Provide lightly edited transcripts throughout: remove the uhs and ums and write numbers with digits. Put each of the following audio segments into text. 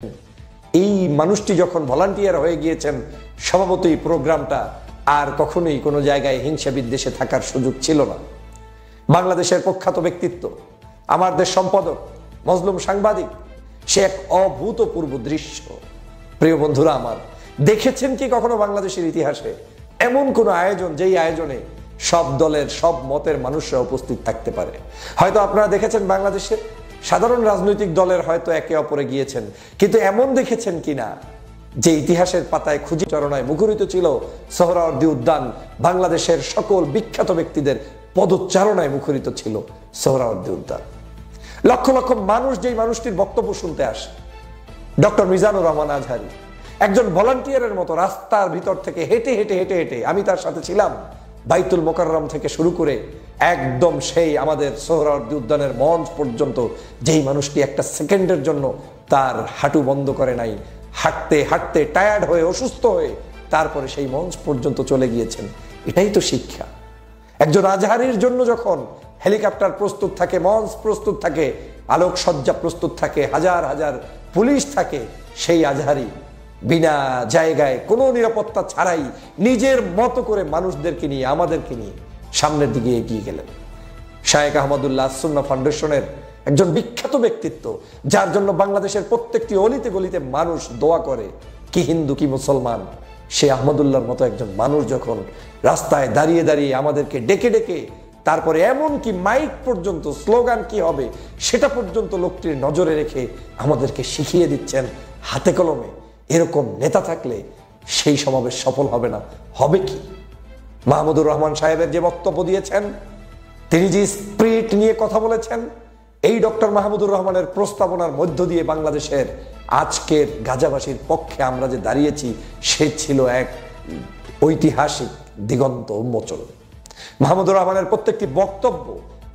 এই মানুষটি যখন ভলান্টিয়ার হয়ে গিয়েছেন স্বভাবতই প্রোগ্রামটা আর কখনোই কোনো জায়গায় হিংসা বিদ্বেষে থাকার সুযোগ ছিল না। বাংলাদেশের প্রখ্যাত ব্যক্তিত্ব, আমার দেশ সম্পাদক, মজলুম সাংবাদিক, সে এক অভূতপূর্ব দৃশ্য। প্রিয় বন্ধুরা আমার, দেখেছেন কি কখনো বাংলাদেশের ইতিহাসে এমন কোনো আয়োজন যেই আয়োজনে সব দলের সব মতের মানুষরা উপস্থিত থাকতে পারে? হয়তো আপনারা দেখেছেন বাংলাদেশের সাধারণ রাজনৈতিক দলের হয়তো একে অপরে গিয়েছেন, কিন্তু এমন দেখেছেন কিনা যে ইতিহাসের পাতায় খুঁজি চরণায় মুখরিত ছিল সোহরাওয়ার্দী উদ্যান, বাংলাদেশের সকল বিখ্যাত ব্যক্তিদের পদচারণায় মুখরিত ছিল সোহরাওয়ার্দী উদ্যান। লক্ষ লক্ষ মানুষ যেই মানুষটির বক্তব্য শুনতে আসে, ডক্টর মিজানুর রহমান আজহারী একজন ভলান্টিয়ারের মতো রাস্তার ভিতর থেকে হেঁটে হেঁটে হেঁটে হেঁটে, আমি তার সাথে ছিলাম, বাইতুল মোকাররম থেকে শুরু করে একদম সেই আমাদের সোহরাওয়ার্দী উদ্যানের মঞ্চ পর্যন্ত যেই মানুষটি একটা সেকেন্ডের জন্য তার হাঁটু বন্ধ করে নাই, হাঁটতে হাঁটতে টায়ার্ড হয়ে অসুস্থ হয়ে তারপরে সেই মঞ্চ পর্যন্ত চলে গিয়েছেন। এটাই তো শিক্ষা। একজন আজহারীর জন্য যখন হেলিকপ্টার প্রস্তুত থাকে, মঞ্চ প্রস্তুত থাকে, আলোকসজ্জা প্রস্তুত থাকে, হাজার হাজার পুলিশ থাকে, সেই আজহারী বিনা জায়গায় কোনো নিরাপত্তা ছাড়াই নিজের মতো করে মানুষদেরকে নিয়ে, আমাদেরকে নিয়ে সামনের দিকে এগিয়ে গেলেন। শায়েখ আহমদুল্লাহ সুন্নাহ ফাউন্ডেশনের একজন বিখ্যাত ব্যক্তিত্ব, যার জন্য বাংলাদেশের প্রত্যেকটি অলিতে গলিতে মানুষ দোয়া করে, কি হিন্দু কি মুসলমান, সে আহমদুল্লাহর মতো একজন মানুষ যখন রাস্তায় দাঁড়িয়ে দাঁড়িয়ে আমাদেরকে ডেকে ডেকে, তারপরে এমন কি মাইক পর্যন্ত, স্লোগান কি হবে সেটা পর্যন্ত লোকটির নজরে রেখে আমাদেরকে শিখিয়ে দিচ্ছেন হাতে কলমে, এরকম নেতা থাকলে সেই সমাবেশ সফল হবে না, হবে কি? মাহমুদুর রহমান সাহেবের যে বক্তব্য দিয়েছেন, তিনি যে স্পিরিট নিয়ে কথা বলেছেন, এই ডক্টর মাহমুদুর রহমানের প্রস্তাবনার মধ্য দিয়ে বাংলাদেশের আজকের গাজাবাসীর পক্ষে আমরা যে দাঁড়িয়েছি, সে ছিল এক ঐতিহাসিক দিগন্ত উন্মোচন। মাহমুদুর রহমানের প্রত্যেকটি বক্তব্য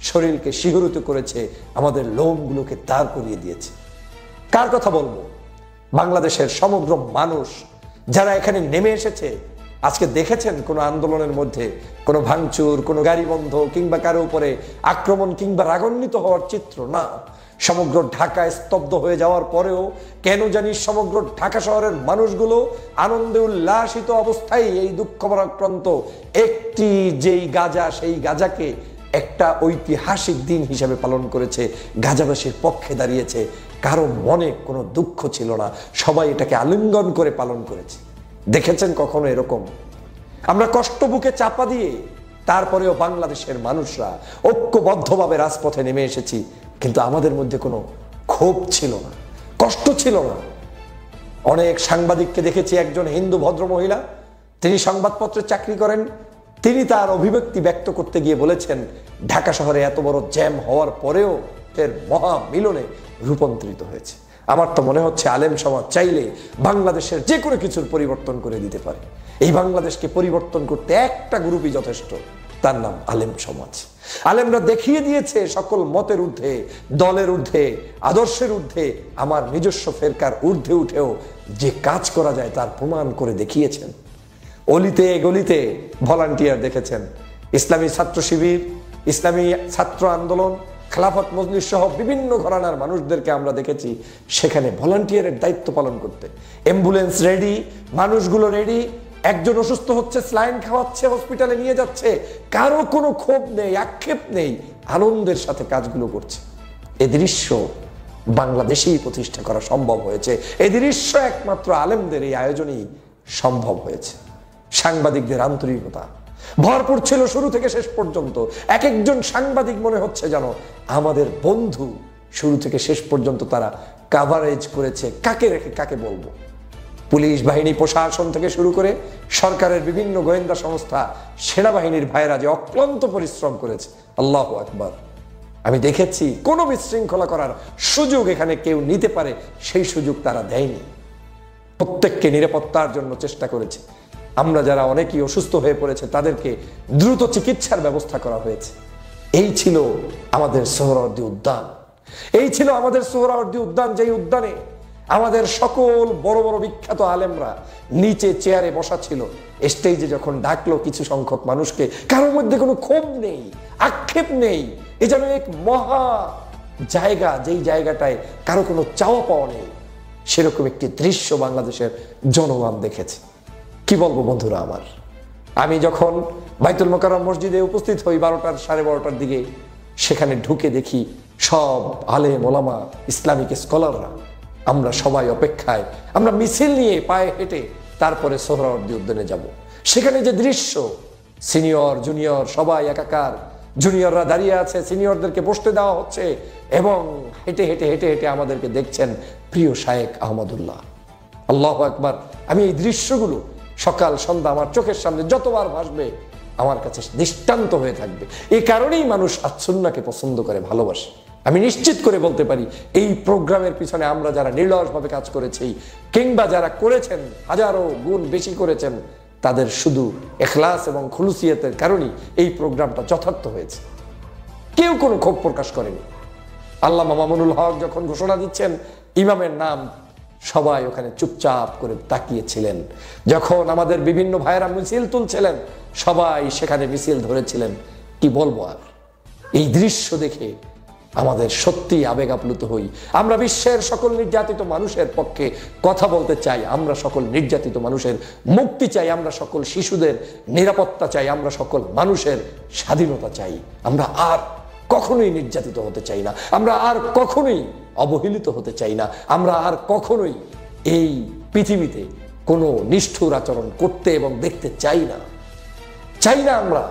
শরীরকে শিহরিত করেছে, আমাদের লোমগুলোকে দাঁড় করিয়ে দিয়েছে। কার কথা বলবো? বাংলাদেশের সমগ্র মানুষ যারা এখানে নেমে এসেছে। আজকে দেখেছেন কোনো আন্দোলনের মধ্যে কোনো ভাঙচুর, কোনো গাড়ি বন্ধ কিংবা কারো উপরে আক্রমণ কিংবা রাগান্বিত হওয়ার চিত্র না। সমগ্র ঢাকা স্তব্ধ হয়ে যাওয়ার পরেও কেন জানি সমগ্র ঢাকা শহরের মানুষগুলো আনন্দে উল্লাসিত অবস্থায় এই দুঃখ ভারাক্রান্ত একটি যেই গাজা, সেই গাজাকে একটা ঐতিহাসিক দিন হিসেবে পালন করেছে, গাজাবাসীর পক্ষে দাঁড়িয়েছে। কারো মনে কোনো দুঃখ ছিল না, সবাই এটাকে আলিঙ্গন করে পালন করেছে। দেখেছেন কখনো এরকম? আমরা কষ্ট বুকে চাপা দিয়ে তারপরেও বাংলাদেশের মানুষরা ঐক্যবদ্ধভাবে রাজপথে নেমে এসেছি, কিন্তু আমাদের মধ্যে কোনো ক্ষোভ ছিল না, কষ্ট ছিল না। অনেক সাংবাদিককে দেখেছি, একজন হিন্দু ভদ্রমহিলা, তিনি সংবাদপত্রে চাকরি করেন, তিনি তার অভিব্যক্তি ব্যক্ত করতে গিয়ে বলেছেন, ঢাকা শহরে এত বড় জ্যাম হওয়ার পরেও এর মহা মিলনে রূপান্তরিত হয়েছে। আমার তো মনে হচ্ছে আলেম সমাজ চাইলে বাংলাদেশের যে কোনো কিছুর পরিবর্তন করে দিতে পারে। এই বাংলাদেশকে পরিবর্তন করতে একটা গ্রুপই যথেষ্ট, তার নাম আলেম সমাজ। আলেমরা দেখিয়ে দিয়েছে সকল মতের ঊর্ধ্বে, দলের ঊর্ধ্বে, আদর্শের ঊর্ধ্বে, আমার নিজস্ব ফেরকার ঊর্ধ্বে উঠেও যে কাজ করা যায় তার প্রমাণ করে দেখিয়েছেন। অলিতে গলিতে ভলান্টিয়ার দেখেছেন, ইসলামী ছাত্র শিবির, ইসলামী ছাত্র আন্দোলন, খেলাফত মজলিস সহ বিভিন্ন ঘরানার মানুষদেরকে আমরা দেখেছি সেখানে ভলান্টিয়ারের দায়িত্ব পালন করতে। অ্যাম্বুলেন্স রেডি, মানুষগুলো রেডি, একজন অসুস্থ হচ্ছে, স্লাইন খাওয়াচ্ছে, হসপিটালে নিয়ে যাচ্ছে, কারো কোনো ক্ষোভ নেই, আক্ষেপ নেই, আনন্দের সাথে কাজগুলো করছে। এ দৃশ্য বাংলাদেশেই প্রতিষ্ঠা করা সম্ভব হয়েছে। এই দৃশ্য একমাত্র আলেমদের এই আয়োজনেই সম্ভব হয়েছে। সাংবাদিকদের আন্তরিকতা ভরপুর ছিল শুরু থেকে শেষ পর্যন্ত। এক একজন সাংবাদিক মনে হচ্ছে যেন আমাদের বন্ধু। শুরু থেকে শেষ পর্যন্ত তারা কাভারেজ করেছে, কাকে রেখে কাকে বলবো। পুলিশ বাহিনী, প্রশাসন থেকে শুরু করে সরকারের বিভিন্ন গোয়েন্দা সংস্থা, সেনাবাহিনীর ভাইরা যে অক্লান্ত পরিশ্রম করেছে, আল্লাহু আকবার। আমি দেখেছি কোনো বিশৃঙ্খলা করার সুযোগ এখানে কেউ নিতে পারে সেই সুযোগ তারা দেয়নি। প্রত্যেককে নিরাপত্তার জন্য চেষ্টা করেছে। আমরা যারা অনেকেই অসুস্থ হয়ে পড়েছে তাদেরকে দ্রুত চিকিৎসার ব্যবস্থা করা হয়েছে। এই ছিল আমাদের সোহরাওয়ার্দী উদ্যান। এই ছিল আমাদের সোহরাওয়ার্দী উদ্যান, যেই উদ্যানে আমাদের সকল বড় বড় বিখ্যাত আলেমরা নিচে চেয়ারে বসা ছিল। স্টেজে যখন ডাকলো কিছু সংখ্যক মানুষকে, কারোর মধ্যে কোনো ক্ষোভ নেই, আক্ষেপ নেই। এ যেন এক মহা জায়গা, যেই জায়গাটায় কারো কোনো চাওয়া পাওয়া নেই। সেরকম একটি দৃশ্য বাংলাদেশের জনগণ দেখেছে। কি বলবো বন্ধুরা আমার, আমি যখন বাইতুল মোকাররম মসজিদে উপস্থিত হই 12টার 12:30টার দিকে, সেখানে ঢুকে দেখি সব আলেম ওলামা ইসলামিক স্কলাররা, আমরা সবাই অপেক্ষায়, আমরা মিছিল নিয়ে পায়ে হেঁটে তারপরে সোহরাওয়ার্দী উদ্যানে যাব। সেখানে যে দৃশ্য, সিনিয়র জুনিয়র সবাই একাকার, জুনিয়ররা দাঁড়িয়ে আছে, সিনিয়রদেরকে বসতে দেওয়া হচ্ছে এবং হেঁটে হেঁটে হেঁটে হেঁটে আমাদেরকে দেখছেন প্রিয় শায়েখ আহমদুল্লাহ। আল্লাহু আকবার। আমি এই দৃশ্যগুলো সকাল সন্ধ্যা আমার চোখের সামনে যতবার ভাসবে আমার কাছে দৃষ্টান্ত হয়ে থাকবে। এই কারণেই মানুষ আহলুসুন্নাহকে পছন্দ করে, ভালোবাসে। আমি নিশ্চিত করে বলতে পারি, এই প্রোগ্রামের পিছনে আমরা যারা নির্লসভাবে কাজ করেছি কিংবা যারা করেছেন হাজারো গুণ বেশি করেছেন, তাদের শুধু ইখলাস এবং খুলুসিয়তের কারণেই এই প্রোগ্রামটা যথার্থ হয়েছে। কেউ কোনো ক্ষোভ প্রকাশ করেনি। আল্লামা মামুনুল হক যখন ঘোষণা দিচ্ছেন ইমামের নাম, সবাই ওখানে চুপচাপ করে তাকিয়েছিলেন। যখন আমাদের বিভিন্ন ভাইয়েরা মিছিল তুলছিলেন, সবাই সেখানে মিছিল ধরেছিলেন। কি বলবো আর, এই দৃশ্য দেখে আমাদের সত্যি আবেগ আপ্লুত হই। আমরা বিশ্বের সকল নির্যাতিত মানুষের পক্ষে কথা বলতে চাই। আমরা সকল নির্যাতিত মানুষের মুক্তি চাই, আমরা সকল শিশুদের নিরাপত্তা চাই, আমরা সকল মানুষের স্বাধীনতা চাই। আমরা আর কখনোই নির্যাতিত হতে চাই না, আমরা আর কখনোই অবহেলিত হতে চাই না, আমরা আর কখনোই এই পৃথিবীতে কোনো নিষ্ঠুর আচরণ করতে এবং দেখতে চাই না। আমরা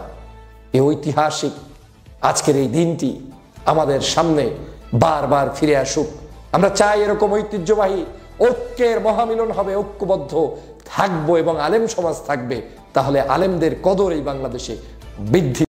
এই ঐতিহাসিক আজকের এই দিনটি আমাদের সামনে বারবার ফিরে আসুক। আমরা চাই এরকম ঐতিহ্যবাহী ঐক্যের মহামিলন হবে, ঐক্যবদ্ধ থাকবো এবং আলেম সমাজ থাকবে। তাহলে আলেমদের কদর এই বাংলাদেশে বৃদ্ধি